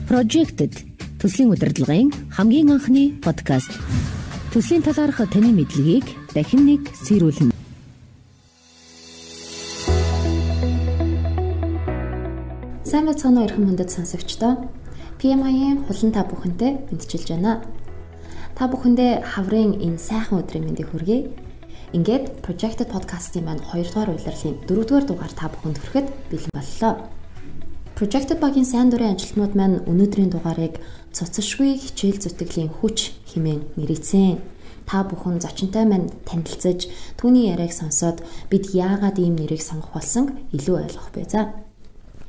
Projected төслийн удирдлагын хамгийн анхны подкаст. Төслийн талаарх таны мэдлэгийг дахин нэг сэрүүлнэ. Сайн бацгаана уу эрхэм хүндэт сонсогчдоо. PMI-ийн хулан та бүхэнтэй мэдчилж байна. Та бүхэндээ хаврын энэ сайхан өдрийн мэндийг хүргэе. Ингээд Projected podcast-ийн маань 2 дугаар улирлын 4 дугаар дугаар та бүхэнд хүрэхэд бэлэн боллоо. Projected багийн сайн дурын ажилтнууд маань өнөөдрийн дугаарыг цуцшгүй хичээл зүтгэлийн хүч хэмээн нэрийцэн. Та бүхэн зочинтой маань танилцаж, түүний яриаг сонсоод бид яагаад ийм нэрийг сонгох болсон илүү ойлгох бай за.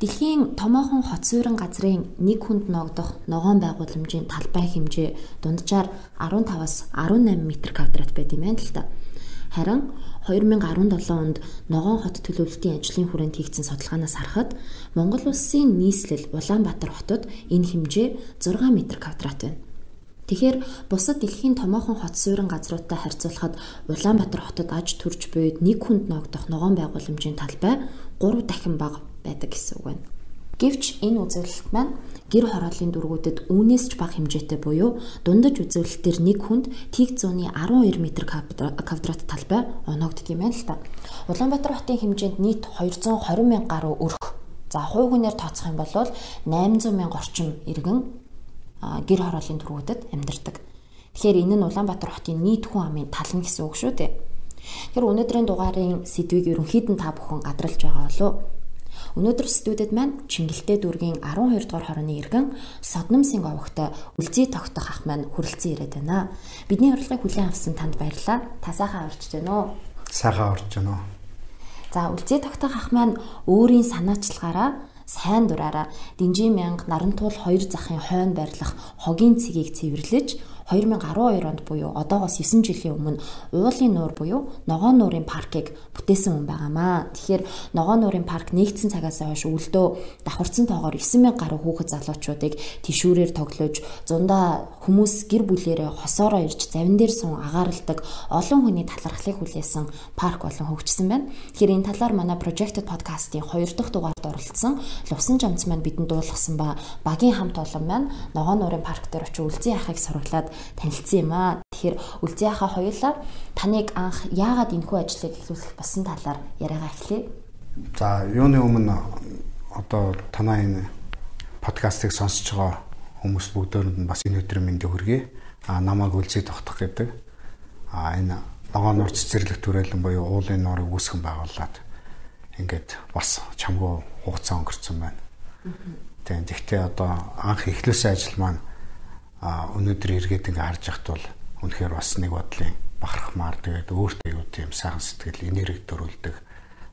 Дэлхийн томоохон хот суурин газрын нэг хүнд ногдох ногоон байгууламжийн талбай хэмжээ дунджаар 15-аас 18 м2 байд юм байна л та. Харин 2017 онд ногоон хот төлөвлөлтийн ажлын хүрээнд хийгдсэн судалгаанаас харахад Монгол улсын нийслэл Улаанбаатар хотод энэ хэмжээ 6 м2 байна. Тэгэхээр бусад дэлхийн томоохон хот суурин газруудтай харьцуулахад Улаанбаатар хотод аж төрж буйд нэг хүнд ногдох ногоон байгууламжийн талбай 3 дахин бага байдаг гэсэн үг байна. Гэвч энэ үзүүлэлт маань гэр хорооллын дүргүүдэд үүнээс ч бага хэмжээтэй буюу дундаж үзүүлэлтээр нэг хүнд тэг зууны 12 м2 талбай оногддог юм байна л та. Улаанбаатар хотын хэмжээнд нийт 220 мянга гаруй өрх. За хувь хүнээр тооцох юм бол 800 мянга орчим иргэн гэр хорооллын дүргүүдэд амьдардаг. Тэгэхээр энэ нь Улаанбаатар хотын нийт хүн амын тал нь гэсэн үг шүү дээ. Тэгэхээр өнөөдрийн дугаарын сэдвийг ерөнхийд нь та бүхэн гадралж байгаа болов. Өнөөдөр студид маань Чингэлтэй дүүргийн 12 дугаар хорооны иргэн Содномсын говьтой үлзий тогтох ах маань хүрэлцэн ирээд байна. Бидний урилгыг хүлээн авсан танд баярлалаа. Та сайхан орж байна уу? Сайхан орж байна уу. За үлзий тогтох ах маань өөрийн санаачлагаараа сайн дураараа Динжи мянга Нарантуул 2 захын хойно байрлах хогийн цэгийг цэвэрлэж 2012 онд буюу одоогоос 9 жилийн өмнө уулын нуур буюу ногоон нуурын паркийг бүтээсэн хүн байгаамаа. Тэгэхээр ногоон нуурын парк нэгдсэн цагаас хойш өлдөө давхарцсан тоогоор 9000 гаруй хүүхэд залуучуудыг тишүүрээр тоглож, зундаа хүмүүс гэр бүлээрээ хосоороо ирж завин дээр сун агаарладаг олон хүний талархлыг хүлээсэн парк болон хөгжсөн байна. Тэгэхээр энэ талаар манай Projected podcast-ийн 2 дахь дугаард оролцсон Лувсан Жамц маань бидэнд дуулгасан ба багийн хамт олон маань ногоон нуурын парк дээр очиж үлзий ахыг сураглаад танилцсан юм аа. Тэгэхээр үлзий ахаа хоёулаа таныг анх яагаад энэхүү ажлыг эхлүүлэх болсон талаар яриагаа эхлэе. За, юуны өмнө одоо танаа энэ подкастыг сонсож байгаа хүмүүс бүгдөөнд нь бас энэ өдрийн мэндийг хүргэе. Намайг үлзий тогтох гэдэг. Энэ ногоон нуур цэцэрлэг төрөлн буюу уулын нуурыг үүсгэн байгуулад ингээд бас чамгүй хугацаа өнгөрцөн байна. Тэгэхдээ одоо анх эхлүүлсэн ажил маань өнөөдөр эргээд ингээ харж яхад бол үнэхээр бас нэг бодлын бахархмаар тэгээд өөртөө юу тийм сайхан сэтгэл энерги төрүүлдэг.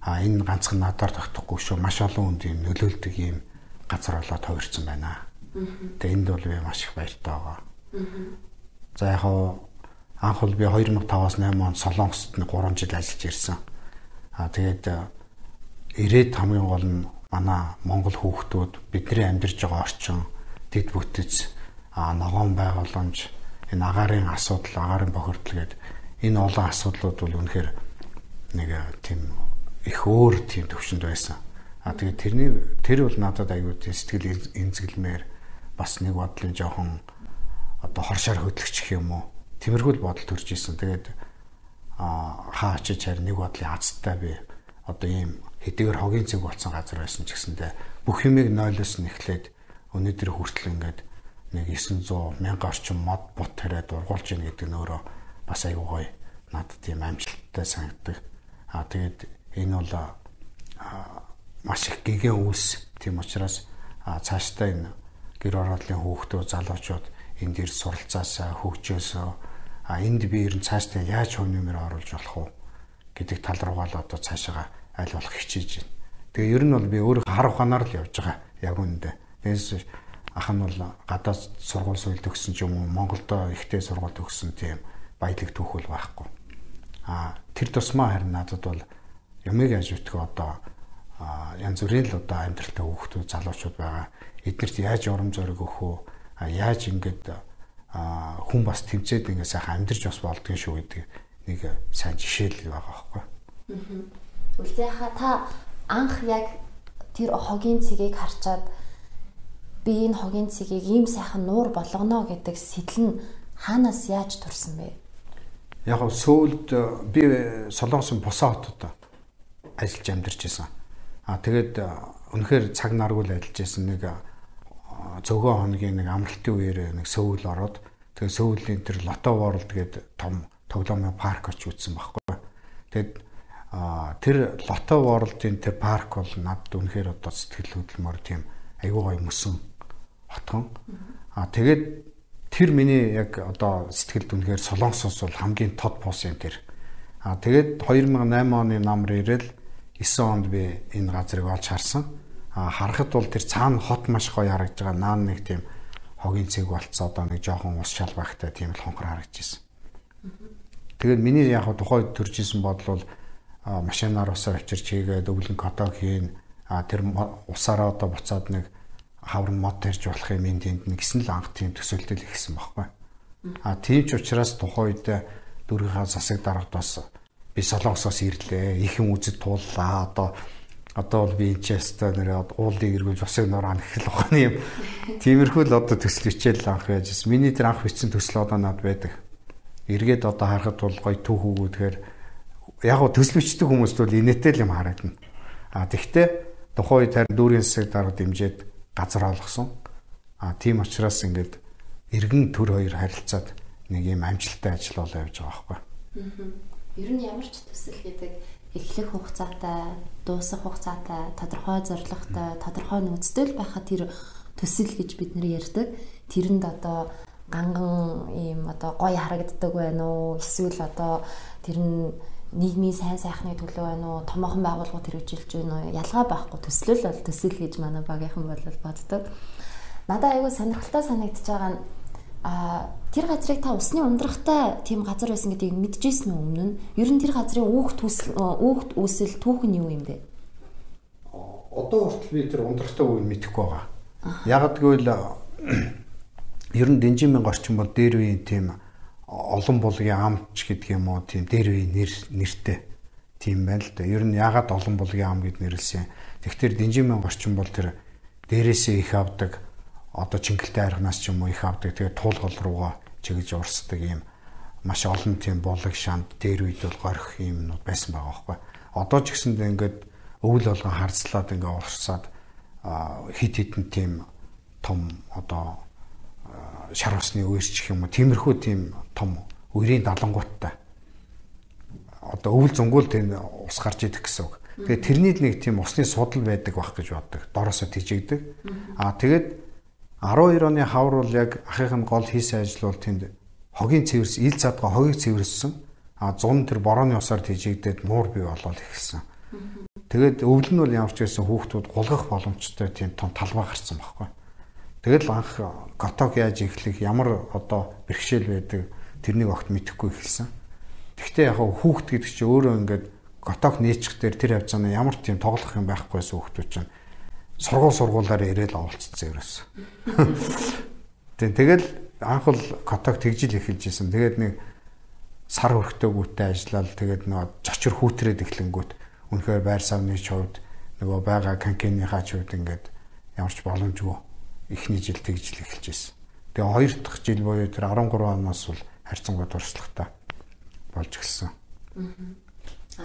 Энэ ганцхан надаар тогтохгүй шүү. Маш олон хүнд юм нөлөөлдөг юм газар болоод хувирсан байна. Тэгээд энд бол би маш их баяртай байгаа. За яг анх бол би 2005-аас 8 онд Солонгост 3 жил ажиллаж ирсэн. Тэгээд ирээд хамгийн гол нь манай Монгол хүүхдүүд бидний амьдарч байгаа орчин дэд бүтэц ногоон байгууламж энэ агаарын асуудал, агаарын бохирдол гэдэг энэ олон асуудлууд бол үнэхээр нэг тийм их өөр тийм төвшөнд байсан. Тэгээд тэр бол надад аюу тийм сэтгэл эмзэглэмээр бас нэг бодлын жоохон одоо хоршоор хөдлөгч юм уу? Тиймэрхүү бодол төрж исэн. Тэгээд хаа очиж харин нэг бодлын азтай би одоо ийм хэдийгээр хогийн цэг болсон газар байсан ч гэсэндээ бүх юмыг нойлоос нь эхлээд өнөөдөр хүртэл ингээд нэг 900 мянга орчим мод бот тариад ургуулж ийн гэдэг нь өөрөө бас аюу гоё надад тийм амжилттай санагддаг. Тэгээд энэ бол маш их гэгэн үйлс. Тийм учраас цаашдаа энэ гэр орооллын хүүхдүүд залуучууд энд ирж суралцаасаа хөгжөөсөө энд би ер нь цаашдаа яаж хувь нэмэр оруулж болох уу гэдэг тал руугаа л одоо цаашаа аль болох хичээж байна. Тэгээ ер нь бол би өөрөө хар ухаанаар л явж байгаа яг үүндээ. Тэгээс ах нь бол гадаад сургууль суйлд өгсөн ч юм уу Монголдо ихтэй сургуульд өгсөн тийм баялаг түүх бол байхгүй. Тэр тусмаа харин надад бол юмыг ажиутгах одоо янз бүрийн л одоо амьдралтай хүүхдүүд залуучууд байгаа. Эднэрт яаж урам зориг өгөх үү? Яаж ингээд хүн бас тэмцээд ингээд сайхан амьдарч бас болдгоо шүү гэдэг нэг сайн жишээл байгаа байхгүй. Үлзий хаа та анх яг тэр хогийн цэгийг харчаад би энэ хогийн цэгийг ийм сайхан нуур болгоно гэдэг сэтэл нь хаанаас яаж төрсөн бэ? Яг нь сөүлд би Солонгосын Босоо хотод ажиллаж амьдарч байсан. Тэгээд үнэхээр цаг наргүй л ажиллаж байсан. Нэг зөөгөө хоногийн нэг амралтын үеэр нэг Сөүл ороод тэгээд Сөүлийн тэр Лото Ворлд гэдэг том тоглоомын парк очиж үзсэн байхгүй. Тэгээд тэр Лото Ворлдын тэр парк бол надад үнэхээр одоо сэтгэл хөдлөмөр тийм айгүй гоё мөсөн хотгон. Тэгээд тэр миний яг одоо сэтгэлд үнэхээр Солонгосоос бол хамгийн тод буусан тэр. Тэгээд 2008 оны намар ирэл 9 онд би энэ газрыг олж харсан. Харахад бол тэр цаана хот маш гоё харагдж байгаа. Наан нэг тийм хогийн цэг болцоо одоо нэг жоохон ус шалбагтай тийм л хонхор харагдаж ирсэн. Тэгээд миний яг тухайд төрж исэн бодол бол машинаар усаар авчирч хийгээд өвлөн котог хийн. Тэр усаараа одоо буцаад нэг хаврын мод тарьж болох юм энд нэг гэсэн л анх тийм төсөөлтөл ихсэн байхгүй. Тийм ч учраас тухайд дөрвийнхаа засаг дарагдаас би Солонгосоос ирлээ. Их юм үзэж тууллаа. Одоо бол би энэчээстэй нэр уулыг эргүүлж усыг нураана гэх л ухааны юм. Тиймэрхүү л одоо төсөл хичээл анх яажсэн. Миний тэр анх бичсэн төсөл одоо над байдаг. Эргээд одоо харахад бол гоё түүх өгөөдгөр яг го төсөл бичдэг хүмүүст бол инээтэй л юм харагдана. Тэгвэл тухайд харин дүүрийн засаг дарга дэмжиж газар олгосон. Тийм учраас ингээд эргэн төр хоёр харилцаад нэг юм амжилттай ажил болоо явж байгаа байхгүй. Ер нь ямар ч төсөл гэдэг эхлэх хугацаатай, дуусах хугацаатай, тодорхой зорилготой, тодорхой нөөцтэй л байхад тэр төсөл гэж бид нэр ярьдаг. Тэрэнд одоо ганган ийм одоо гоё харагддаг байна уу? Эсвэл одоо тэр нь нийгмийн сайн сайхны төлөө байна уу? Томоохон байгууллагууд хэрэгжүүлж байна уу? Ялгаа байхгүй төслөл бол төсөл гэж манай багийнхан бол боддог. Надад айгүй сонирхолтой санагдчихж байгаа нь тэр газрыг та усны ундрахтай тийм газар байсан гэдгийг мэдчихсэн үү өмнө нь? Ер нь тэр газрын үүхт үүсэл түүх нь юу юм бэ? Одоо хүртэл би тэр ундрахтай үгийг мэдэхгүй байгаа. Яг гэвэл ер нь Дэнжимийн горчин бол дээр үеийн тийм олон булгийн амч гэдэг юм уу тийм дээр үеийн нэртэй тийм байна л да. Ер нь ягаад олон булгийн ам гэд нэрлсэн. Тэгэхээр Дэнжимийн горчин бол тэр дээрээсээ их авдаг одоо Чингэлтэй архинаас ч юм уу их авдаг. Тэгээд туулгал руугаа чиглэж урсдаг юм маш олон тийм булаг шанд дээр үед бол горих юмнууд байсан байгаа байхгүй. Одоо ч гэсэнд ингээд өвөл болгон харцлаад ингээд урсаад хит хитэн тийм том одоо шар усны үерч юм уу тиймэрхүү тийм том үерийн далангууттай одоо өвөл зөнгөөл тийм ус гарч идэх гэсэн үг. Тэгээд тэрний нэг тийм усны судал байдаг байх гэж боддог. Дороосоо тижигдэг. Тэгээд 12 оны хавар бол яг ахих нь гол хийсэн ажил бол тэнд хогийн цэвэрс ил задгаа хогийг цэвэрсэн. 100 тэр борооны усаар тижигдээд муур бий болоод ихсэн. Тэгээд өвөл нь бол ямар ч байсан хүүхдүүд гулгах боломжтой тийм том талбай гарсан байхгүй. Тэгэл анх котог яаж эхлэх ямар одоо бэрхшээл байдаг тэрнийг огт мэдэхгүй эхэлсэн. Гэхдээ яг хүүхд гэдэг чинь өөрөө ингээд котог нээчих дээр тэр хавцааны ямар тийм тоглох юм байхгүйсэн хүүхдүүд чинь сургуулаар ирээл оволцсон ерөөс. Тэгэл анх бол котог тэгжил эхэлж исэн. Тэгээд нэг сар хөрхтөөгүйтэй ажиллаад тэгээд нөгөө жочор хүүтрээд эхлэнгүүт үнэхээр байр савны хувьд нөгөө байгаа канкеныхаа хувьд ингээд ямар ч боломжгүй эхний жил тэгжил эхэлж исэн. Тэгээ хоёр дахь жил буюу тэр 13 оноос бол харьцангуй туршлагатай болж эхэлсэн.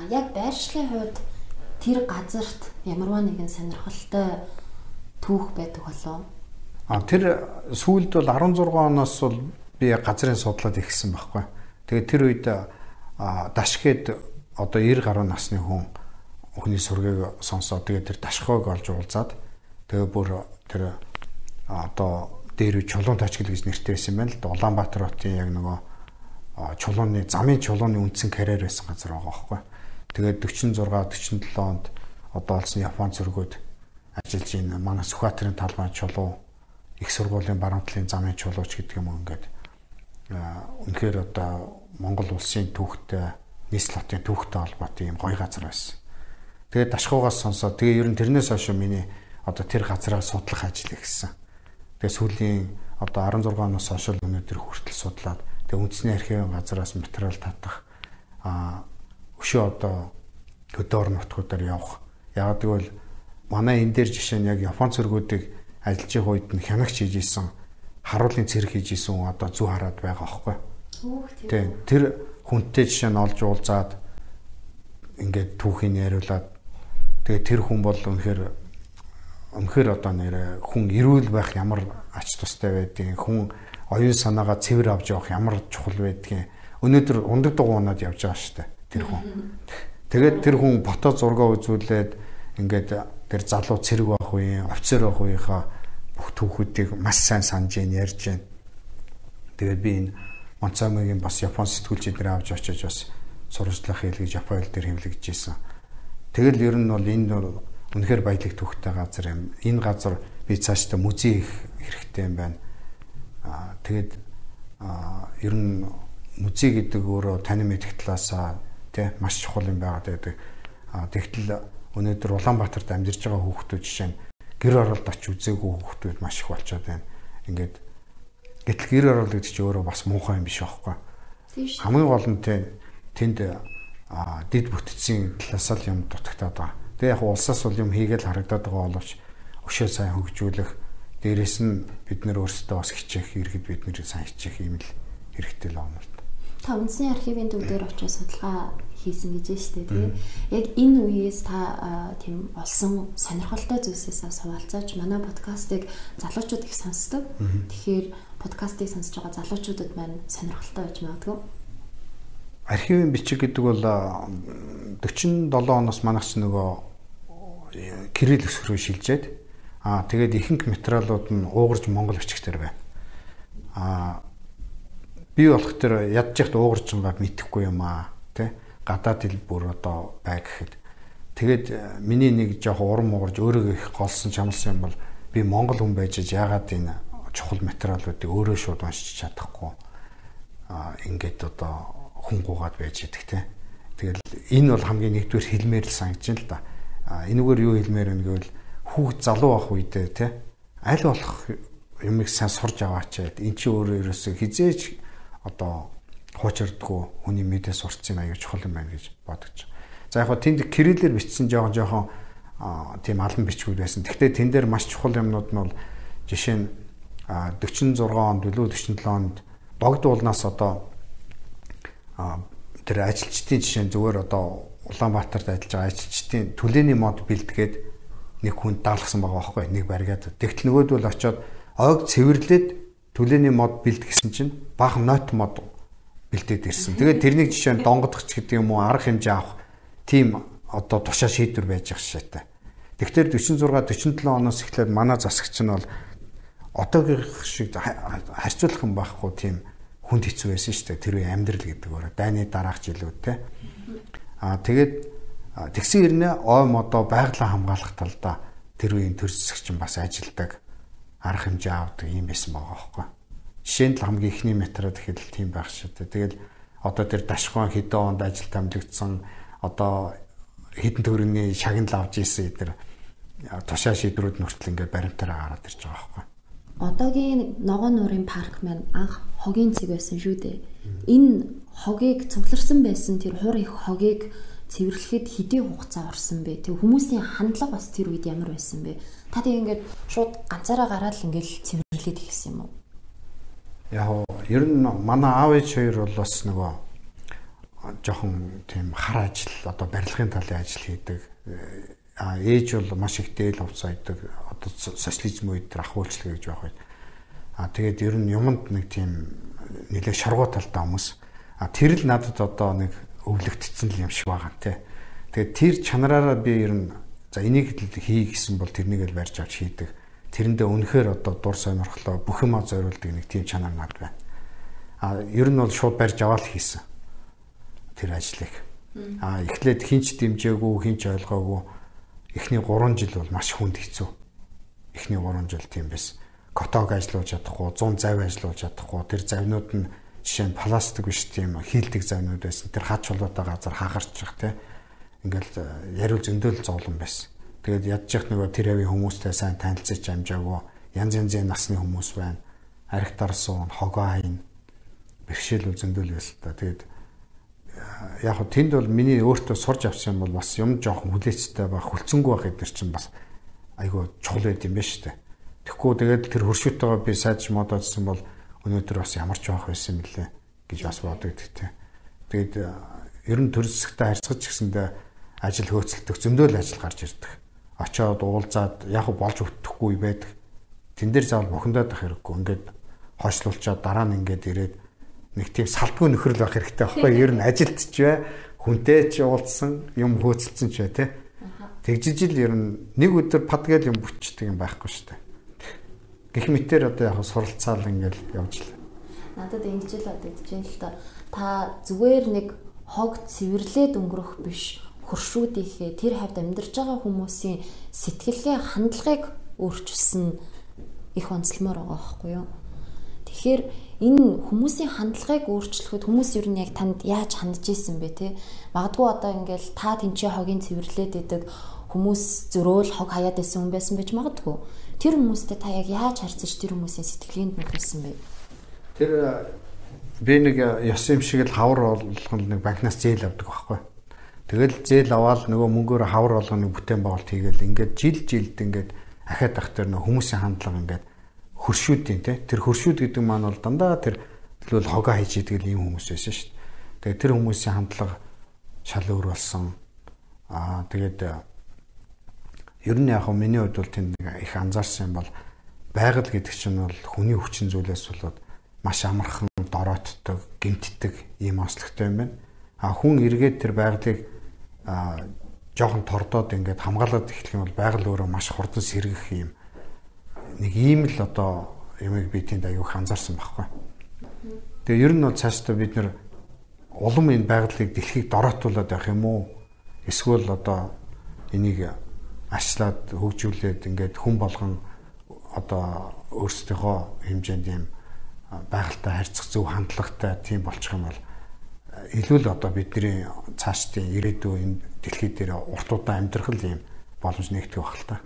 Яг байршлын хувьд тэр газарт ямарваа нэгэн сонирхолтой түүх байдаг болов. Тэр сүүлд бол 16 оноос бол би газрын судлаад ихсэн байхгүй. Тэгээд тэр үед дашгээд одоо 90 гаруй насны хүний сургийг сонсоод тэгээд тэр дашхойг олж уулзаад тэгээ бүр тэр одоо дээр чулуун тачгил гэж нэртэй байсан байна л да. Улаанбаатар хотын яг нөгөө чулууны замын чулууны үндсэн карьер байсан газар байгаа байхгүй. Тэгээд 46 47 онд одоо олсон Япон зөргөөд ажиллаж ийн манай Сүхбаатарын талбай чулуу их сургуулийн баруунтлын замын чулууч гэдэг юм ингээд үнэхээр одоо Монгол улсын түүхтэй нийслэл хотын түүхтэй холбоотой юм гоё газар байсан. Тэгээд дашхуугаас сонсоод тэгээ ер нь тэрнээс хойш миний одоо тэр газраа судлах ажил ихсэн. Тэгээ сүүлийн одоо 16 оноос хойш өнөөдөр хүртэл судлаад тэгээ үндэсний архивын газраас материал татах өшөө одоо хөдөө орон нутгуудаар явах. Яг гэвэл манай энэ дээр жишээ нь яг Япон цэргүүдийг ажиллаж байгаа үед нь хянагч хийж исэн, харуулын цэрэг хийж исэн хүн одоо зүг хараад байгаа аахгүй. Тийм. Тэр хүнтэй жишээ нь олж уулзаад ингээд түүхийг яриулаад тэгээ тэр хүн бол үнэхээр одоо нэр хүн эрүүл байх ямар ач тустай байдгийг, хүн оюун санаагаа цэвэр авч явах ямар чухал байдгийг өнөөдөр ундаг дугуунаад явж байгаа шүү дээ тэр хүн. Тэгээд тэр хүн фото зураг үзүүлээд ингээд тэр залуу цэрэг байх үеийн, офицер байх үеийнхаа бүх түүхүүдийг маш сайн санаж ярьж байна. Тэгээд би энэ Монцамигийн бас Япон сэтгүүлч эдгээр авч очиж бас сурвалжлах хэлгийг Япон хэл дээр хэвлэгдэж ийсэн. Тэгэл ер нь бол энэ үнэхээр баялаг түүхтэй газар юм. Энэ газар би цаашдаа музей хийх хэрэгтэй юм байна. Тэгээд ер нь музей гэдэг өөрөө таны мэдэх талаасаа тий маш чухал юм байгаад байдаг. Тэгтэл өнөөдөр Улаанбаатарт амьдарч байгаа хүүхдүүд жишээ нь гэр оролт очиж үзээгүй хүүхдүүд маш их болчиход байна. Ингээд гэтэл гэр оролт гэдэг чинь өөрөө бас муухай юм биш аахгүй. Хамгийн гол нь тэнд дид бүтцийн талаас л юм дутагтаад байгаа. Тэгээ яг улсаас бол юм хийгээл харагдаад байгаа боловч өшөө сайн хөгжүүлэх, дээрэс нь бид нэр өөрсдөө бас хичээх, иргэд бид нэр сайн хичээх юм л хэрэгтэй л байна л та. Та Үндэсний архивын төв дээр очиж судалгаа хийсэн гэж байна шүү дээ. Тэгээ яг энэ үеэс та тийм олсон сонирхолтой зүйлсээс суулцаач манай подкастыг залуучууд их сонсдог. Тэгэхээр подкастыг сонсож байгаа залуучуудад маань сонирхолтой байж магадгүй. Архивын бичиг гэдэг бол 47 оноос манайч нөгөө кирилл өсгөрөө шилжээд тэгээд ихэнх материалууд нь уугарч монгол бичгтэр байна. Би болох тэр ядж яхад уугарчгаа мэдэхгүй юм тий гадаад хэл бүр одоо бай гэхэд тэгээд миний нэг жоох урам угарж өөрийгөө их голсон чамлсан юм бол би монгол хүн байж яагаад энэ чухал материалуудыг өөрөө шууд уншиж чадахгүй ингээд одоо хүн гуугаад байж идэг тий. Тэгэл энэ бол хамгийн нэгдүгээр хэлмээр л санагдаж байна л да. Энэгээр юу хэлмээр вэ гэвэл хүүхд залуу байх үедээ тий аль болох юмыг сайн сурж аваач. Энд чи өөрөө ерөөсөө хизээч одоо хуучирдаггүй хүний мэдээ сурцсан аюу чухал юм байна гэж бодож байна. За яг хөө тэнд кириллээр бичсэн жоохон тийм алан бичгүүд байсан. Гэхдээ тэн дээр маш чухал юмнууд нь бол жишээ нь 46 онд билүү 47 онд богд уулнаас одоо тэр ажилчдын жишээ нь зүгээр одоо Улаанбаатарт ажиллаж байгаа ажилчдын түлээний мод бэлдгээд нэг хүн даалгасан байгаа байхгүй нэг баригаад. Тэгтэл нөгөөдөл очиод ойг цэвэрлээд түлээний мод бэлдгэсэн чинь баахан нот мод бэлдээд ирсэн. Тэгээд тэрнийг жишээ нь донгодох ч гэдэг юм уу арга хэмжээ авах тийм одоо тушаа шийдвэр байж байгаа шээтэй. Тэгэхээр 46 47 оноос эхлээд манай засагч нь бол одоогийн шиг харьцуулах юм байхгүй тийм хүнд хэцүү байсан шүү дээ. Тэр үе амьдрал гэдэг өөрөө дайны дараах жилүүд те. Тэгээд тэгсэн хэрнээ ой модоо байгалаа хамгаалах талдаа тэр үеийн төр засагч бас ажилдаг арга хэмжээ авдаг юм байсан байгаа байхгүй. Жишээ нь л хамгийн ихний материал гэхэл тийм байх шүү дээ. Тэгэл одоо тэр дашгуун хэдэн онд ажилд амжигдсан одоо хэдэн төгрөгийн шагнал авч ийсэн эдгээр тушаа шийдвэрүүд нүртэл ингээд баримтаараа гараад ирж байгаа байхгүй. Одоогийн Ногоон нуурын парк маань анх хогийн цэг байсан шүү дээ. Энэ хогийг цугларсан байсан тэр хур их хогийг цэвэрлэхэд хэдийн хугацаа орсон бэ? Тэг хүмүүсийн хандлага бас тэр үед ямар байсан бэ? Та тэг ингээд шууд ганцаараа гараад л ингээд цэвэрлээд ихсэн юм уу? Яг ер нь манай аав ээж хоёр бол бас нөгөө жоохон тийм хар ажил одоо барилгын талын ажил хийдэг. Ээж бол маш их дээл хувцас айдаг. Одоо социализм үед ах үйлчлэг гэж байх үед. Тэгээд ер нь юмд нэг тийм нэлээд шаргуу талтай хүмүүс. Тэр л надад одоо нэг өвлөгдсөн л юм шиг байгаа тий. Тэгээд тэр чанараараа би ер нь за энийг л хий гэсэн бол тэрнийг л барьж авч хийдэг. Тэрэндээ үнэхээр одоо дур сонирхлоо бүх юмаа зориулдаг нэг тийм чанар над байна. Ер нь бол шууд барьж аваад хийсэн. Тэр ажлыг. Эхлээд хинч дэмжээгүй, хинч ойлгоогүй. Эхний 3 жил бол маш хүнд хэцүү. Эхний 3 жил тийм байсан. Котог ажиллаж чадахгүй, 100 завь ажиллаж чадахгүй. Тэр завнууд нь жишээ нь пластик биш тийм хийлдэг завнууд байсан. Тэр хач чулуутай газар хагарчих тий. Ингээл яриул зөндөөл зовлон байсан. Тэгээд ядчих нөгөө тэр авийн хүмүүстэй сайн танилцаж амжаагүй. Янз янзын насны хүмүүс байна. Архитар суун, хогоо хайн. Бэрхшээл зөндөөл байсан та. Тэгээд яг хөө тэнд бол миний өөртөө сурж авсан юм бол бас юм жоохон хүлээцтэй байх, хүлцэнгүй байх эдгээр чинь бас айгүй чухал байд юм байна шүү дээ. Тэгэхгүй тэгээд тэр хуршуутайгаа би сайдч модоодсан бол өнөөдөр бас ямар ч байх байсан мөлий гэж бас бодогддог тийм. Тэгээд ер нь төр засагтай харьцаж гисэндээ ажил хөөцөлдөх зөндөл ажил гарч ирдэг. Очоод уулзаад яг болж өгөхгүй байдаг. Тэн дээр заавал бухимдаад ах хэрэггүй. Ингээд хойшлуулчаад дараа нь ингээд ирээд нэг тийм салтгүй нөхрөл байх хэрэгтэй байхгүй. Ер нь ажилд ч бай, хүнтэй ч уулзсан, юм хөөцөлдсөн ч бай тий. Тэгжижил ер нь нэг өдөр падгээл юм бүтчихдэг юм байхгүй шүү дээ. Гэх мэтээр одоо яг суралцаал ингээд явж л. Надад ингэж л бодогдож байна л та. Та зүгээр нэг хог цэвэрлээд өнгөрөх биш, хуршүүдийнхээ тэр хавьд амьдарч байгаа хүмүүсийн сэтгэлгээ, хандлагыг өөрчилсөн их онцлмоор байгаа байхгүй юу? Тэгэхээр энэ хүмүүсийн хандлагыг өөрчлөхөд хүмүүс ер нь яг танд яаж хандж ийсэн бэ те? Магадгүй одоо ингээл та тэнцээ хогийн цэвэрлээд идэг хүмүүс зөрөөл хог хаяад байсан хүн байсан байж магадгүй. Тэр хүмүүстэй та яг яаж харьцаж тэр хүмүүсийн сэтгэлгээнд нөхөсөн бэ? Тэр би нэг ёс юм шиг л хавар болгонд нэг банкнаас зээл авдаг байхгүй. Тэгэл зээл аваад нөгөө мөнгөөр хавар болгоны бүтээн байгуулалт хийгээл ингээд жилд ингээд ахаад ах тэр нөгөө хүмүүсийн хандлага ингээд хөршүүдийн тий. Тэр хөршүүд гэдэг маань бол дандаа тэр төлөөл хогоо хийж идэг ийм хүмүүс байсан шүү дээ. Тэгээд тэр хүмүүсийн хандлага шал өөр болсон. Тэгээд ер нь яг миний хувьд бол тэнд их анзаарсан юм бол байгаль гэдэг чинь бол хүний хүчин зүйлээс болоод маш амархан дороотдог, гэмтдэг ийм онцлогтой юм байна. Хүн эргээд тэр байгалыг жоохон тордоод ингээд хамгаалаад эхлэх юм бол байгаль өөрөө маш хурдан сэргэх юм нэг ийм л одоо ямиг би тэнд аюух анзаарсан байхгүй. Тэгээ ер нь бол цаашдаа бид нэр улам энэ байгалыг дэлхийг дороотуулаад явах юм уу? Эсвэл одоо энийг ачлаад хөгжүүлээд ингээд хүн болгон одоо өөрсдийнхөө хэмжээнд юм байгальтай харьцах зөв хандлагатай тийм болчих юм бол илүү л одоо бидний цаашдын ирээдүйн энэ дэлхий дээр урт удаан амьдрах л юм боломж нэгтгэх байх л та.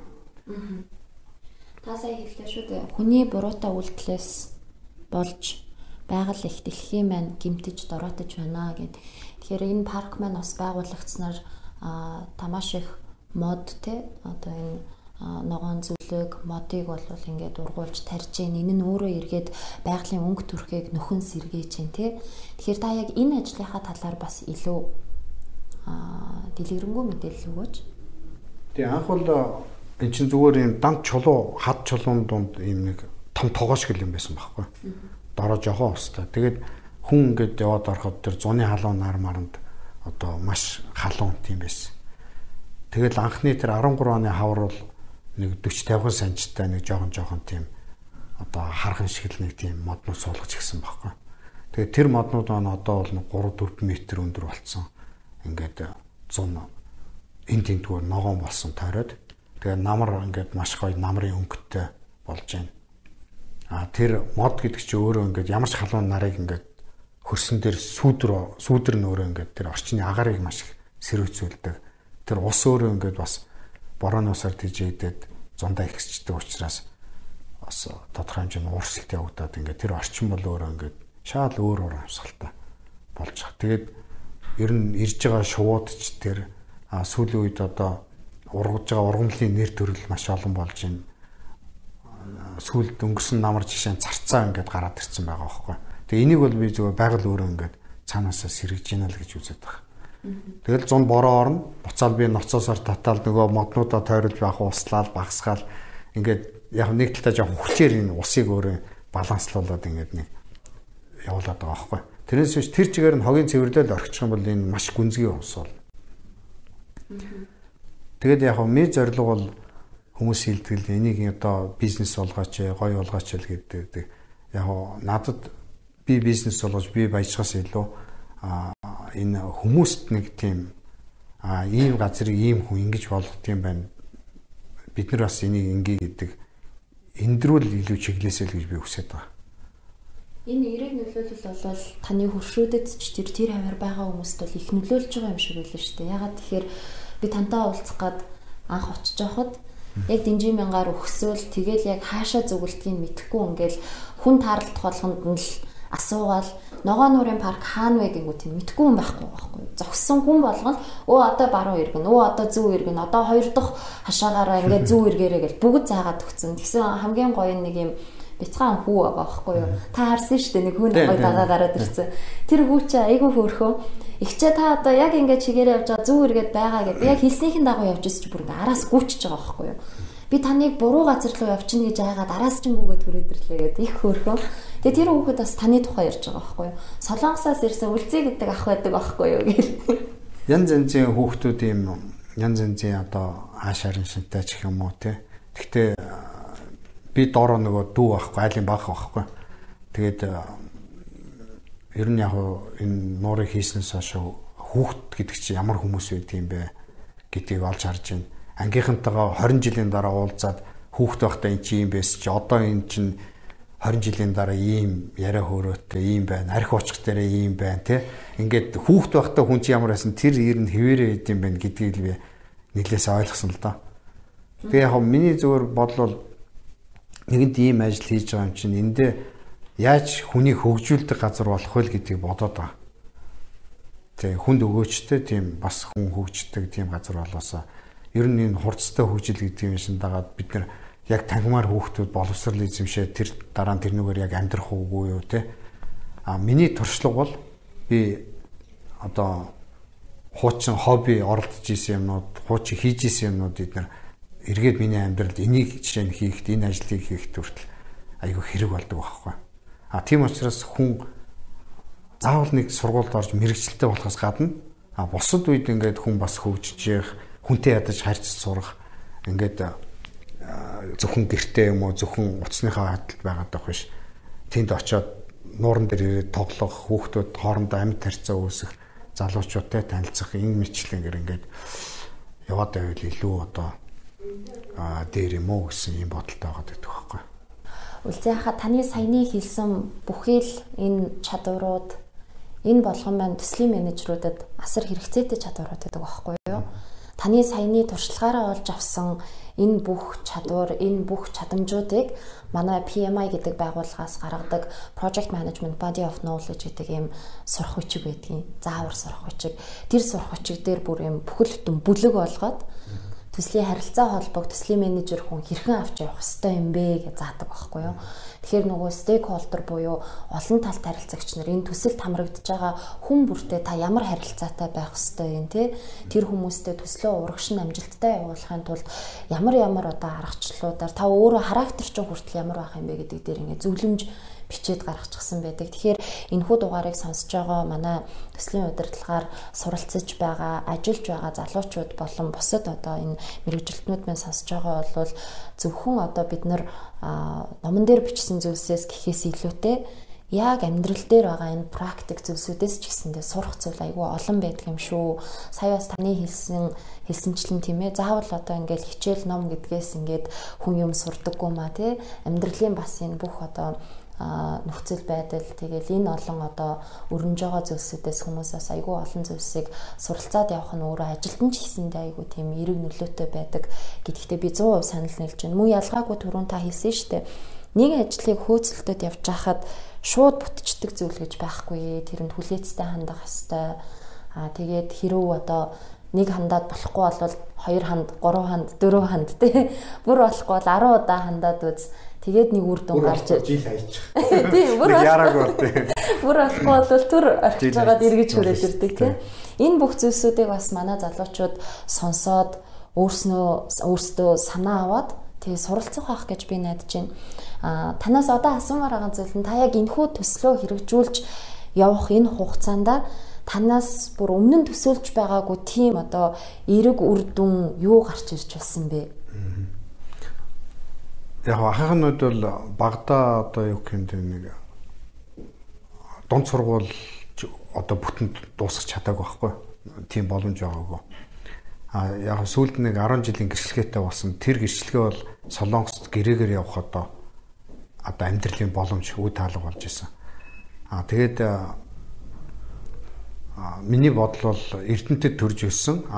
Та сая хэллээ шүү дээ. Хүний буруутай үйлдэлээс болж байгаль их дэлхийн маань гэмтэж дороотож байна гэд. Тэгэхээр энэ парк маань бас байгуулагдсанаар та маш их мод те одоо энэ ногоон зүлэг модыг бол ингээд ургуулж тарж гин энэ нь өөрөө эргээд байгалийн өнгө төрхийг нөхөн сэргээж гин те. Тэгэхээр та яг энэ ажлынхаа талаар бас илүү дэлгэрэнгүй мэдээлэл өгөөч. Тэгээ анх бол эн чинь зүгээр юм дант чулуу хад чулуун дунд ийм нэг том тогоош гэл юм байсан байхгүй. Дороо жохоо устай. Тэгээд хүн ингээд яваад ороход тэр зуны халуун нар маранд одоо маш халуун тийм байсан. Тэгэл анхны тэр 13 оны хавар бол нэг 40-50 санчтай нэг жоохон тийм одоо хархан шиг л нэг тийм моднууд суулгаж гисэн байхгүй. Тэгээд тэр моднууд маань одоо бол 3-4 метр өндөр болсон. Ингээд 100 энэ тентгүүр ногоон болсон тойроод тэгээд намар ингээд маш гоё намрын өнгөтэй болж байна. Тэр мод гэдэг чинь өөрөө ингээд ямар ч халуун нарыг ингээд хөрсөн дээр сүүдэр нь өөрөө ингээд тэр орчны агаарыг маш их сэрүүцүүлдэг. Тэр ус өөрөө ингээд бас борооноосоор тижээдээд зундаа ихсчдэг учраас бас тодорхой хэмжээний уурсалт явагдаад ингээд тэр орчин бол өөрөө ингээд шал өөр амьсгалтай болж байгаа. Тэгээд ер нь ирж байгаа шувуудч тэр сүүлийн үед одоо ургаж байгаа ургамлын нэр төрөл маш олон болж байна. Сүүлд өнгөрсөн намар жишээ зарцаа ингээд гараад ирсэн байгаа байхгүй. Тэгээ энийг бол би зөвхөн байгаль өөрөө ингээд цаанаасаа сэргэж гинэ л гэж үзээд байгаа. Тэгэл 100 бороо орно. Буцаал би ноцоосоор татаал нөгөө моднуудаа тойролж байх услаад багсгаал ингээд яг нэг талаа жоохон хүчээр энэ усыг өөрөө баланслуулад ингээд нэг явуулаад байгаа байхгүй. Тэрнээс биш тэр чигээр нь хогийн цэвэрлэл орчих юм бол энэ маш гүнзгий ус бол. Тэгээд яг миний зорилго бол хүмүүс хилдэг энийг одоо бизнес болгооч, гоё болгооч л гэдэг. Яг надад би бизнес болгож би баяжгаас илүү энэ хүмүүст нэг тийм ийм газрыг ийм хүн ингэж болгох юм байна. Бид нар бас энийг ингээ гэдэг эндрүүл илүү чиглэсэл гэж би хүсэж байгаа. Энэ эерэг нөлөөлөл бол таны хуршүүдэд ч тэр хавар байгаа хүмүүст бол их нөлөөлж байгаа юм шиг байлаа шүү дээ. Ягаад тэгэхээр би тантай уулзах гээд анх очиж байхад яг дэнжи мянгаар өгсөөл тэгэл яг хаашаа зүгэлтгийг мэдэхгүй ингээл хүн таарлах болгонд нь л асуугаал Ногоо нуурын парк хаана вэ гэнгүүт тийм мэдгүй хүн байхгүй байхгүй. Зогссон хүн болгоно одоо баруун иргэн, одоо зөв иргэн, одоо хоёр дахь хашаагаараа ингээд зөв иргээрээ гэж бүгд заагаад өгсөн. Тэгсэн хамгийн гоё нэг юм бяцхан хүү байгаа байхгүй юу? Та харсан шүү дээ нэг хүн гоё дагаа гараад ирсэн. Тэр хүү чи айгүй хөөрхөө. Игчээ та одоо яг ингээд чигээрээ явж байгаа зөв иргэд байгаа гэдэг. Яг хэлснийхэн дагуу явж ирсэн чи бүр ингээд араас гүйчж байгаа байхгүй юу? Би таныг буруу газар руу явчихна гэж айгаад араас чинь бүгд түрээд ирлээ гэдэг их хөөрхөө. Тэгээ тэр хүүхэд бас таны тухай ярьж байгаа байхгүй юу? Солонгосоос ирсэн үлзий гэдэг ах байдаг байхгүй юу гэл. Янз янзын хүүхдүүд юм янз янзын одоо ааш харин шинтэй ч юм уу те. Гэхдээ би доороо нөгөө дүү байхгүй айлын баг байхгүй. Тэгээд ер нь яг энэ нуурыг хийснээс хойш хүүхд гэдэг чинь ямар хүмүүс байд юм бэ гэдгийг олж харж байна. Ангийнхантайгаа 20 жилийн дараа уулзаад хүүхд байхдаа эн чинь юм байсан чи одоо эн чинь 20 жилийн дараа ийм яриа хөөрөөтэй ийм байна. Арх уучх дээрээ ийм байна те. Ингээд хүүхд байхдаа хүн чи ямар байсан тэр ер нь хэвээрээ идэм байх гэдгийг би нэлээс ойлгосон л доо. Тэгээ яг миний зөвөр бодлол нэгэнт ийм ажил хийж байгаа юм чинь эндээ яаж хүнийг хөгжүүлдэг газар болох вэ гэдгийг бодоод байгаа. Тэгээ хүнд өгөөчтэй тийм бас хүн хөгждөг тийм газар болоосаа ер нь энэ хурцтай хөгжил гэдэг юм шин дагаад бид нар яг тангимаар хүүхдүүд боловсрол эзэмшээ тэр дараа нь тэрнүүгээр яг амьдрах уугүй юу те. Миний туршлага бол би одоо хуучин хобби оролдож исэн юмнууд, хуучин хийж исэн юмнууд эдгээр эргээд миний амьдралд энийг жишээ нь хийхэд энэ ажлыг хийхэд хүртэл айгүй хэрэг болдог байхгүй. Тийм учраас хүн заавал нэг сургуульд орж мэрэгчлээ болохоос гадна бусад үед ингээд хүн бас хөгжиж явах, хүнтэй ядаж харьцаж сурах, ингээд зөвхөн гэртээ юм уу зөвхөн утасныхаа хадалд байгаад байх биш. Тэнд очиод нууран дээр ирээд тоглох, хүүхдүүд хоорондоо амьд харьцаа үүсэх, залуучуудтай танилцах энэ мэтлэнгээр ингээд яваад байвал илүү одоо дээр юм уу гэсэн юм бодолтой байгаад байдаг байхгүй. Үлзий хаа таны саяны хэлсэн бүхий л энэ чадварууд энэ болгон маань төслийн менежерүүдэд асар хэрэгцээтэй чадварууд гэдэг байхгүй юу? Таны саяны туршлагаараа олж авсан энэ бүх чадвар, энэ бүх чадамжуудыг манай PMI гэдэг байгууллагаас гаргадаг Project Management Body of Knowledge гэдэг ийм сурах хүчиг байдгийн. Заавар сурах хүчиг. Тэр сурах хүчиг дээр бүр ийм бүхэл бүтэн бүлэг болгоод төслийн харилцаа холбоог төслийн менежер хүн хэрхэн авч явах ёстой юм бэ гэж заадаг байхгүй юу. Тэгэхээр нөгөө стейкхолдер буюу олон талт харилцагч нар энэ төсөлд хамрагдж байгаа хүн бүртээ та ямар харилцаатай байх ёстой юм те. Тэр хүмүүстэй төслөө урагшин амжилттай явуулахын тулд ямар одоо аргачлалуудаар та өөрөө характер чинь хүртэл ямар байх юм бэ гэдэг дээр ингээд зөвлөмж бичээд гаргачихсан байдаг. Тэгэхээр энэхүү дугаарыг сонсож байгаа манай төслийн удирдлагаар суралцж байгаа, ажиллаж байгаа залуучууд болон бусад одоо энэ мэргэжилтнүүд маань сонсож байгаа бол зөвхөн одоо бид нар номон дээр бичсэн зүйлсээс гэхээс илүүтэй яг амьдрал дээр байгаа энэ практик зүйлсүүдээс ч гэсэндээ сурах зүйл айгүй олон байдаг юм шүү. Сая бас таны хэлсэнчлэн тийм ээ. Заавал одоо ингээл хичээл ном гэдгээс ингээд хүн юм сурдаггүй маа тий. Амьдралын бас энэ бүх одоо нөхцөл байдал тэгэл энэ олон одоо өрнөж байгаа зүйлсүүдээс хүмүүсээс айгүй олон зүйлсийг суралцаад явах нь өөрөө ажилтан ч хийсэндээ айгүй тийм эерэг нөлөөтэй байдаг гэдэгтээ би 100% санал нийлж байна. Мөн ялгаагүй түрүүн та хэлсэн шүү дээ. Нэг ажлыг хөөцөлтөд явж хахад шууд бүтчихдэг зүйл гэж байхгүй. Тэрэнд хүлээцтэй хандах ёстой. Тэгээд хэрв одоо нэг хандаад болохгүй бол 2 ханд, 3 ханд, 4 ханд тий. Бүр болохгүй бол 10 удаа хандаад үз. Тэгээд нэг үр дүн гарч жил хайчих. Тийм, бүр яраагүй тий. Бүр болохгүй бол түр орчиж байгаад эргэж хүрээд ирдэг тий. Энэ бүх зүйлсүүдийг бас манай залуучууд сонсоод өөрсдөө санаа аваад тэгээ суралцах байх гэж би найдаж байна. Танаас одоо асуумаар байгаа зүйл нь та яг энэхүү төслөө хэрэгжүүлж явах энэ хугацаанд танаас бүр өмнө нь төсөөлж байгаагүй тийм одоо эерэг үр дүн юу гарч ирж байсан бэ? Яг анхаанууд бол багада одоо юу гэмтэй нэг дунд сургууль одоо бүтэн дуусгах чадаагүй байхгүй. Тийм боломж байгаагүй. Яг сүүлд нэг 10 жилийн гэрчлэгээтэй болсон. Тэр гэрчлэгээ бол Солонгост гэрээгээр явах одоо амьдралын боломж үе таалга болж исэн. Тэгээд миний бодол бол Эрдэнэтэд төрж өссөн.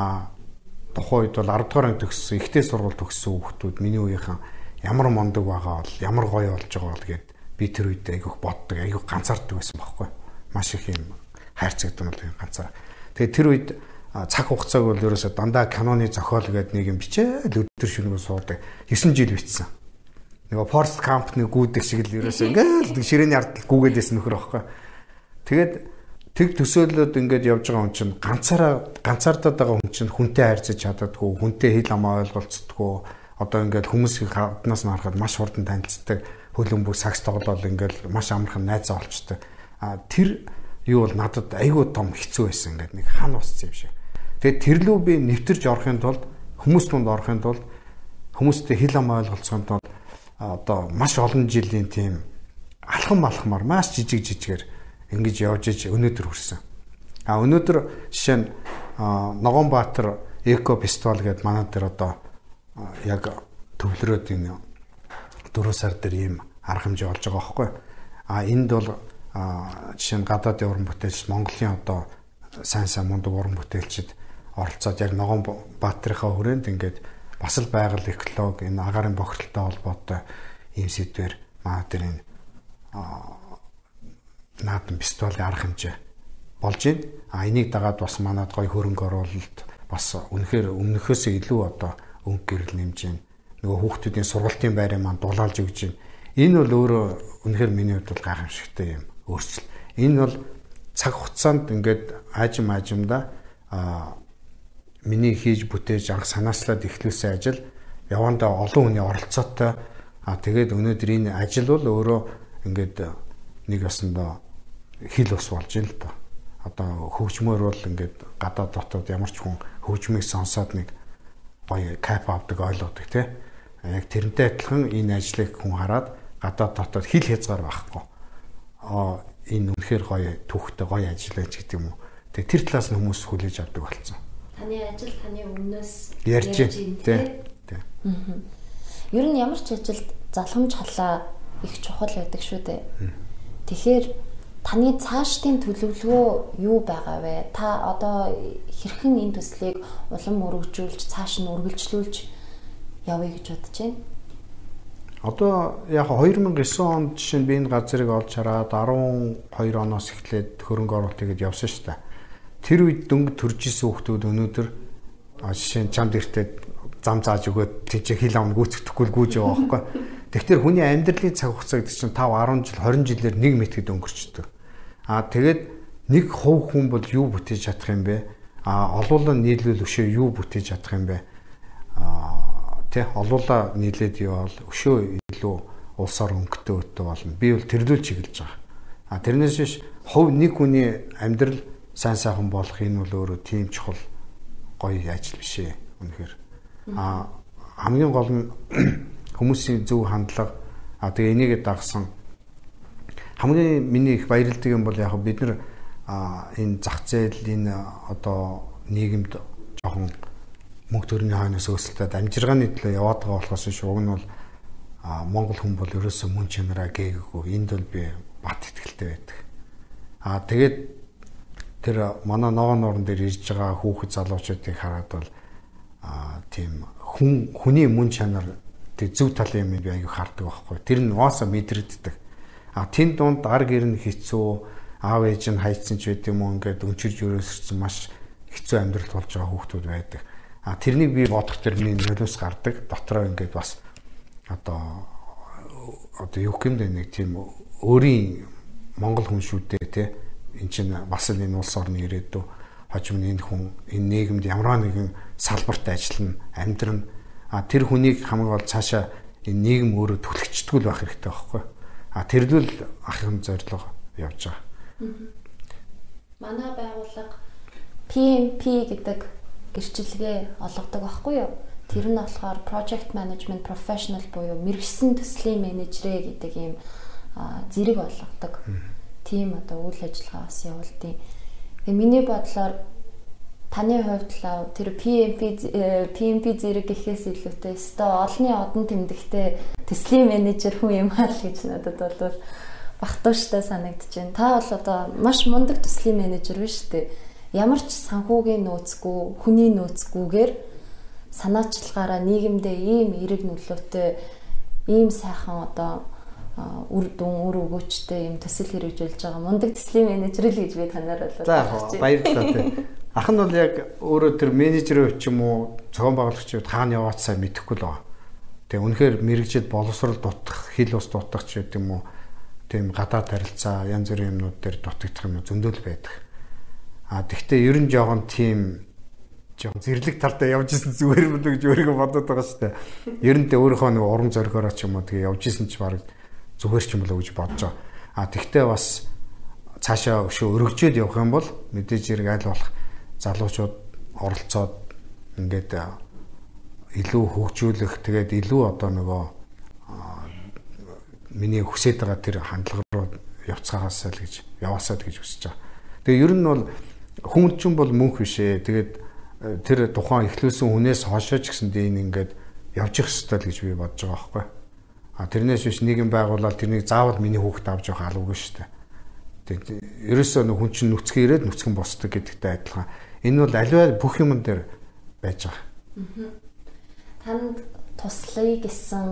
Тухайн үед бол 10 дугаар анги төгссөн, ихтэй сургууль төгссөн хүүхдүүд миний үеийнхэн ямар мондөг байгаа бол ямар гоё болж байгаа бол гэд би тэр үед айгүйх боддог, айгүйх ганцаарддаг байсан байхгүй. маш их юм хайрцагдан бол ганцаар. Тэгээд тэр үед цаг хугацааг бол ерөөсө дандаа киноны зохиол гэдэг нэг юм бичээл өдөр шөнөгүй суудаг. 9 жил бичсэн. Нөгөө Forrest Gump нэг гүйдэг шиг л ерөөсө ингээл ширээний ард гүйгээдээс нөхөр байхгүй. Тэгээд тэг төсөөлөд ингээд явж байгаа хүн чинь ганцаардаад байгаа хүн чинь хүнтэй харьцаж чаддаггүй, хүнтэй хэл амаа ойлголцдоггүй. Одоо ингээд хүмүүсийг хаднаас нь харахад маш хурдан танилцдаг, хөлбөмбөг сакс тоглоод ингээд маш амархан найзаа олчдаг. Тэр юу бол надад айгүй том хэцүү байсан ингээд нэг хан усцсан юм шиг. Тэгээд тэр лүү би нэвтэрж орохын тулд хүмүүс тунд орохын тулд хүмүүстэй хэл ам ойлголцохын тулд одоо маш олон жилийн тийм алхамар маш жижигээр ингэж явж иж өнөөдөр хүрсэн. Өнөөдөр жишээ нь Ногоонбаатар эко фестивал гэдэг манай дээр одоо яг төвлөрөөд энэ 4 сар дээр ийм арга хэмжээ болж байгаа байхгүй. Энд бол жишээ нь гадаадын уран бүтээлч Монголын одоо сайн мундаг уран бүтээлчид оролцоод яг Ногоонбаатарынхаа хүрээнд ингээд бас л байгаль экологи энэ агаарын бохирдолтой холбоотой ийм сэдвэр манай дээр энэ наадам фестивалийн арга хэмжээ болж байна. Энийг дагаад бас манад гоё хөрөнгө оруулалт бас үнэхээр өмнөхөөсөө илүү одоо өнгө гэрэл нэмж байна. Нөгөө хүүхдүүдийн сургалтын байрыг маань дулаалж өгж байна. Энэ бол өөрөө үнэхээр миний хувьд бол гайхамшигтай юм өөрчлөлт. Энэ бол цаг хугацаанд ингээд аажимдаа миний хийж бүтээж анх санаачлаад эхлүүлсэн ажил явандаа олон хүний оролцоотой. Тэгээд өнөөдөр энэ ажил бол өөрөө ингээд нэг ясандаа хил ус болж байна л да. Одоо хөгжмөр бол ингээд гадаад дотоод ямар ч хүн хөгжмийг сонсоод нэг гоё кайф авдаг ойлгодог тий. Яг тэрнтэй адилхан энэ ажлыг хүн хараад гадаад дотоод хил хязгаар байхгүй. Энэ үнэхээр гоё түүхтэй гоё ажил байж гэдэг юм уу. Тэгээ тэр талаас нь хүмүүс хүлээж авдаг болсон. Таны ажил таны өмнөөс ярьж тий. Ер нь ямар ч ажилд залхамж халаа их чухал байдаг шүү дээ. Тэгэхээр таны цаашдын төлөвлөгөө юу байгаа вэ? Та одоо хэрхэн энэ төслийг улам өргөжүүлж, цааш нь үргэлжлүүлж явъя гэж бодож байна? Одоо яг 2009 онд жишээ нь би энэ газрыг олж хараад 12 оноос эхлээд хөрөнгө оруулалт хийгээд явсан шүү дээ. Тэр үед дөнгөж төрж исэн хүмүүс өнөөдөр жишээ нь чамд иртээ зам зааж өгөөд тийч хил ам гүйцэтгэхгүй гүйж байгаа байхгүй. Тэгэхээр хүний амьдралын цаг хугацаа гэдэг чинь 5 10 жил 20 жилээр 1 мэтгэд өнгөрчдөг. Тэгээд нэг хувь хүн бол юу бүтээж чадах юм бэ? Олуулаа нийлүүл өшөө юу бүтээж чадах юм бэ? Олуулаа нийлээд явал өшөө илүү улсаар өнгөтэй өтөө болно. Би бол тэрлүүл чиглэж байгаа. Тэрнээс биш хувь нэг хүний амьдрал сайн сайхан болох энэ бол өөрөө тийм чухал гоё ажил биш ээ. Үнэхээр. Хамгийн гол нь хүмүүсийн зөв хандлага. Тэгээ энийг дагсан хамгийн миний их баярлдаг юм бол яг бид нар энэ зах зээл энэ одоо нийгэмд жоохон мөнгө төрний хойноос өсөлтөд амжиргааны төлөө яваад байгаа болохоос биш уг нь бол Монгол хүн бол ерөөсөө мөн чанараа гээгээгүй. Энд бол би бат итгэлтэй байдаг. Тэгээд тэр манай Ногоон орон дээр ирж байгаа хүүхэд залуучуудыг хараад бол тийм хүний мөн чанар тэг зөв талын юм би аягүй хардаг байхгүй. Тэр нь уусаа мэдрэгддэг. Тэн дунд ар гэр нь хэцүү, аав ээж нь хайцсан ч байт юм уу ингээд өнчирж өрөөсөрсөн маш хэцүү амьдрал болж байгаа хүүхдүүд байдаг. Тэрнийг би бодох тэр миний нөлөөс гардаг. Дотроо ингээд бас одоо юу гэмдэ нэг тийм өөрийн Монгол хүн шүү дээ тий. Энд чинь бас л энэ улс орны ирээдүй хожим энэ хүн энэ нийгэмд ямар нэгэн салбарт ажиллана, амьдрна. Тэр хүнийг хамгийн гол цаашаа энэ нийгэм өөрөө түлхэгчдгүүл байх хэрэгтэй байхгүй. Тэрлүүл ах юм зорилго явж байгаа. Манай байгууллага PMP гэдэг гэрчилгээ олгодог байхгүй юу? Тэр нь болохоор Project Management Professional буюу мэргэжсэн төслийн менежерэ гэдэг ийм зэрэг олгодог. Тийм одоо үйл ажиллагаа бас явуулдیں۔ Тэгээ миний бодлоор таны хувьд л тэр PMP зэрэг гэхээс илүүтэй өстой олонний одон тэмдэгтэй төслийн менежер хүн юм аа л гэж надад бол багтууштай санагдаж байна. Та бол одоо маш мундаг төслийн менежер биш үү? Ямар ч санхүүгийн нөөцгүй, хүний нөөцгүйгээр санаачлагаараа нийгэмдээ ийм эерэг нөлөөтэй ийм сайхан одоо үр өгөөчтэй юм төсөл хэрэгжүүлж байгаа мундаг төслийн менежер л гэж би танаар болоод байна. За баярлалаа тий. Ах нь бол яг өөрөө тэр менежерөө ч юм уу зохион байгуулагчид хаана яваад сайн мэдэхгүй л байгаа. Тэгээ үнэхээр мэрэгжил боловсрол дутах, хил ус дутах ч гэдэг юм уу тийм гадаад харилцаа янз бүрийн юмнууд дээр дутагдах юм зөндөл байдаг. Тэгвэл ер нь жоохон тийм жоохон зэрлэг талдаа явж исэн зүгээр мөн гэж өөрийгөө бодоод байгаа шүү дээ. Ер нь тэ өөрийнхөө нэг урам зоригороо ч юм уу тэгээ явж исэн ч баг зүгээр ч юм болоо гэж бодож байгаа. Тэгвэл бас цаашаа өшөө өргөжөөд явах юм бол мэдээж хэрэг аль болох залуучууд оролцоод ингээд илүү хөгжүүлэх тэгээд илүү одоо нөгөө миний хүсэж байгаа тэр хандлага руу явцгаагаасаа л гэж яваасаа гэж хүсэж байгаа. Тэгээ ер нь бол хүн чинь бол мөнх биш ээ. Тэгээд тэр тухайн эхлүүлсэн хүнээс хойшоо ч гэсэндээ энэ ингээд явж их ёстой л гэж би бодож байгаа байхгүй. Тэрнээс биш нийгэм байгуулаад тэрнийг заавал миний хүүхэд авч явах албагүй шүү дээ. Тэгээд ерөөсөө хүн чинь нүцгэн ирээд нүцгэн босдог гэдэгтэй адилхан. Энэ бол аливаа бүх юм дээр байж байгаа. Танд туслая гэсэн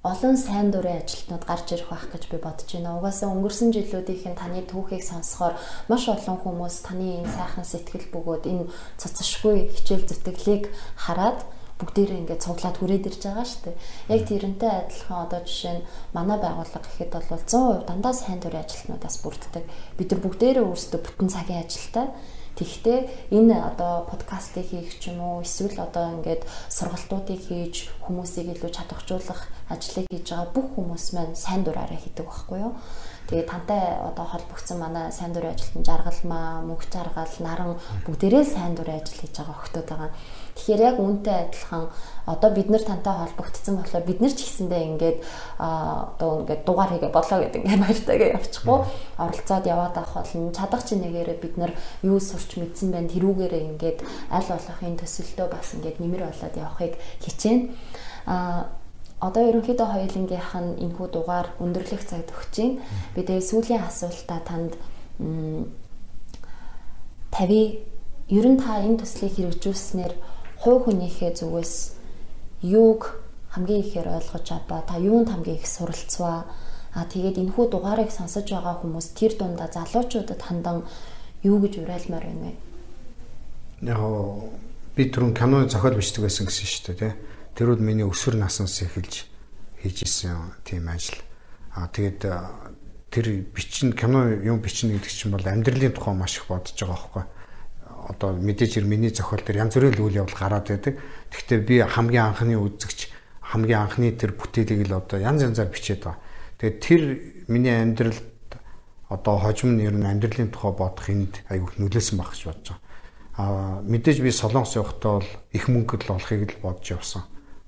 олон сайн дурын ажилтнууд гарч ирэх байх гэж би бодож байна. Угаасаа өнгөрсөн жилүүдийн таны түүхийг сонсохоор маш олон хүмүүс таны энэ сайхан сэтгэл бөгөөд энэ цоцошгүй хичээл зүтгэлийг хараад бүгдээрээ ингээд цуглаад хүрээд ирж байгаа шүү дээ. Яг тэрнтэй адилхан одоо жишээ нь манай байгууллага гэхэд бол 100% дандаа сайн дурын ажилтнуудаас бүрддэг. Бид нар бүгдээрээ өөрсдөө бүтэн цагийн ажилтай. Тэгэхдээ энэ одоо подкастыг хийх ч юм уу эсвэл одоо ингээд сургалтуудыг хийж хүмүүсийг илүү чадваржуулах ажлыг хийж байгаа бүх хүмүүс маань сайн дураараа хийдэг байхгүй юу? Тэгээ тантай одоо холбогдсон манай сайн дурын ажилтан Жаргалмаа, Мөнх Жаргал, Наран бүгдээрээ сайн дурын ажил хийж байгаа охтууд байгаа. Тэгэхээр яг үүнтэй адилхан одоо бид нар тантай холбогдсон болохоор бид нар ч гэсэндээ ингээд одоо ингээд дугаар хийгээ болоо гэдэг ингээд баяртайгаа явчихгүй оролцоод яваад авах болно. Чадах чинь нэгээрээ бид нар юу сурч мэдсэн байна тэрүүгээрээ ингээд аль болох энэ төсөлтөө бас ингээд нэмэр болоод явахыг хичээнэ. Одоо ерөнхийдөө хоёулынгийнх нь энэхүү дугаар өндөрлөх цагт өгч байна. Би тэгээ сүүлийн асуултаа танд тавь. Ер нь та энэ төслийг хэрэгжүүлснээр хувь хүнийхээ зүгээс юуг хамгийн ихээр ойлгож аваа, та юунд хамгийн их суралцваа. Тэгээд энэхүү дугаарыг сонсож байгаа хүмүүс тэр дундаа залуучуудад хандан юу гэж уриалмаар байна вэ? Яг би түрүүн киноны зохиол бичдэг байсан гэсэн шүү дээ, тий. Тэрүүд миний өсвөр наснаас эхэлж хийж исэн тийм ажил. Тэгээд тэр кино юм бичнэ гэдэг чинь бол амьдралын тухай маш их бодож байгаа байхгүй. Одоо мэдээж миний зохиол дээр янз бүрийн үйл явдал гараад байдаг. Гэхдээ би хамгийн анхны үзэгч, хамгийн анхны тэр бүтээлийг л одоо янз янзаар бичээд байгаа. Тэгээд тэр миний амьдралд одоо хожим нь ер нь амьдралын тухай бодох энд айгүйх нөлөөсөн байх гэж бодож байгаа. Мэдээж би Солонгос явахдаа бол их мөнгө л олохыг л бодож явсан.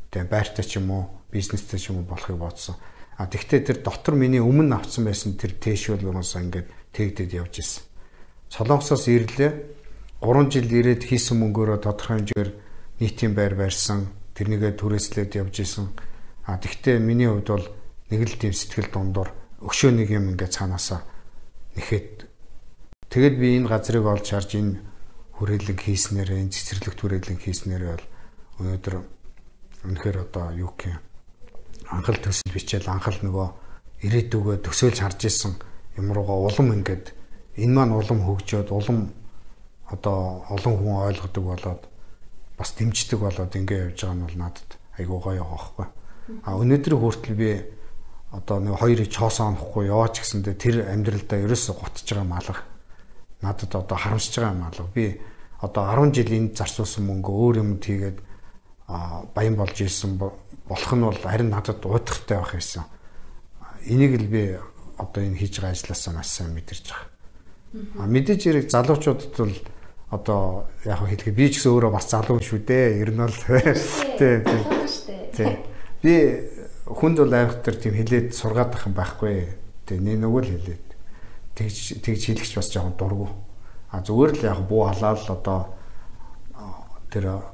Тэгээ байртай ч юм уу, бизнестэй ч юм уу болохыг бодсон. Тэгвэл тэр дотор миний өмнө авсан байсан тэр тэшүүлгөөс ингээд тэгдэд явж исэн. Солонгосоос ирлээ. 3 жил ирээд хийсэн мөнгөөрөө тодорхой хэмжээр нийтийн байр барьсан. Тэрнийгээ түрээслээд явж исэн. Тэгвэл миний хувьд бол нэг л тийм сэтгэл дундуур өшөө нэг юм ингээд цаанаасаа нэхэд. Тэгэд би энэ газрыг олж харж энэ хүрээлэг хийснээрээ, энэ цэцэрлэгт хүрээлэг хийснээрээ бол өнөөдөр үнэхээр одоо юу гэх юм анхал төсөл бичээл анхал нөгөө ирээдүгөө төсөөлж харж исэн юм руугаа улам ингээд энэ маань улам хөгжөөд улам одоо олон хүн ойлгодог болоод бас дэмждэг болоод ингээд явж байгаа нь бол надад айгуу гоё байгаа байхгүй. Өнөөдрийн хүртэл би одоо нэг хоёрыг чоосоо онохгүй яваач гэсэндээ тэр амьдралдаа ерөөсө готж байгаа малга надад одоо харамсаж байгаа малга. Би одоо 10 жил энд зарцуулсан мөнгө өөр юм тийгээд баян болж ирсэн болох нь бол харин надад уйдахтай байх байсан. Энийг л би одоо энэ хийж байгаа ажлаасаа маш сайн мэдэрч байгаа. Мэдээж хэрэг залуучуудад бол одоо яг хэлэхэд би ч гэсэн өөрөө бас залуу шүү дээ. Ер нь бол тий. Би хүнд бол айхтар тийм хэлээд сургаад ах юм байхгүй. Тий нөгөө л хэлээд тэгж хэлэхч бас жоохон дургу. Зүгээр л яг буу халаал одоо тэр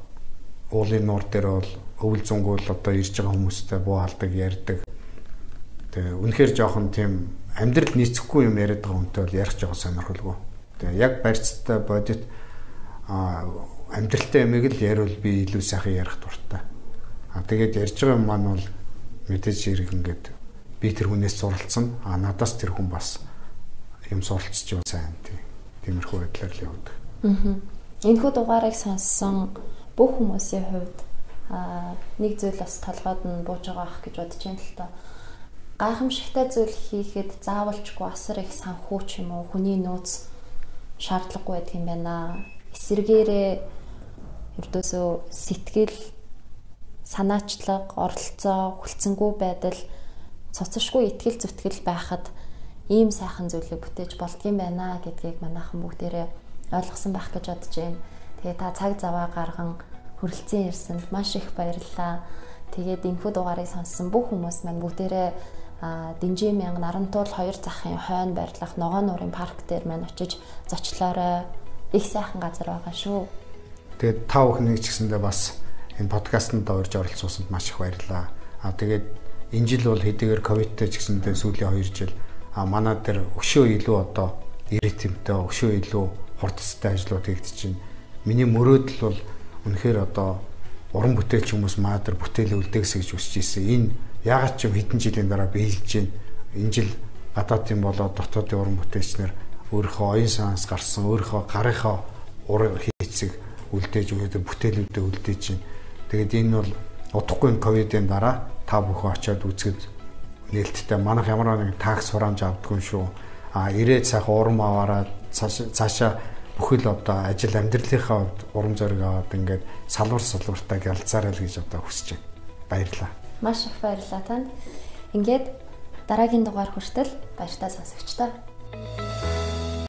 уулын нуур дээр бол өвөл зөнгөөл одоо ирж байгаа хүмүүстэй буу халдаг ярьдаг. Тэгээ үнэхээр жоохон тийм амьдрал нийцэхгүй юм яриад байгаа хүнтэй бол ярих жоохон сонирхолгүй. Тэгээ яг барьцтай бодит амьдралтай юмыг л яриул би илүү сайхан ярих дуртай. Тэгээд ярьж байгаа юм маань бол мэдээж хэрэг ингээд би тэр хүнээс суралцсан. Надаас тэр хүн бас юм суралцж юу сайн тиймэрхүү байдлаар л явдаг. Энэхүү дугаарыг сонссон бүх хүмүүсийн хувьд нэг зүйл бас толгойд нь бууж байгаа ах гэж бодож байна л та. Гайхамшигтай зүйл хийхэд заавалчгүй асар их санхүү ч юм уу хүний нууц шаардлагагүй байдаг юм байна. Эсэргээрээ ердөөсөө сэтгэл, санаачлаг, оролцоо, хүлцэнгүй байдал, цоцошгүй итгэл зүтгэл байхад ийм сайхан зүйлийг бүтээж болдгийм байна гэдгийг манайхан бүгдээрээ ойлгосон байх гэж бодож байна. Тэгээ та цаг заваа гарган хүрэлцэн ирсэнд маш их баярлалаа. Тэгээд энэхүү дугаарыг сонссон бүх хүмүүс маань бүгдээрээ Дэнжимэн Нарантуул 2 захын хойно байрлах Ногоо нуурын парк дээр маань очиж зочлоорой. Их сайхан газар байгаа шүү. Тэгээд та бүхнийг ч гэсэндээ бас энэ подкастт орж оролцуулсанд маш их баярлалаа. Тэгээд энэ жил бол хэдийгээр ковидтэй ч гэсэндээ сүүлийн 2 жил манай дээр өшөө илүү одоо ирэх тэмтэй, өшөө илүү хурдцтай ажлууд хийгдэж байна. Миний мөрөөдөл бол үнэхээр одоо уран бүтээлч хүмүүс маадэр бүтээлээ үлдээгс гэж хүсэж ирсэн. Энэ ягаад ч хэдэн жилийн дараа биелж байна. Энэ жил гадаадын болоод дотоодын уран бүтээлчнэр өөрийнхөө оюун санаас гарсан, өөрийнхөө гарынхаа уран хийцийг үлдээж өгөөд бүтээлүүдээ үлдээж байна. Тэгээд энэ бол удахгүй ковидын дараа та бүхэн очиод үзэхэд нээлттэй манайх ямар нэг такс хураамж авдаггүй шүү. Ирээд сайхан урам аваараа цаашаа бүхэл одоо ажил амьдралынхаа хувьд урам зориг аваад ингээд салвартаа гялцаарай л гэж одоо хүсэж байна. Баярлалаа. Маш их баярлалаа танд. Ингээд дараагийн дугаар хүртэл баяртай сонсогчдоо.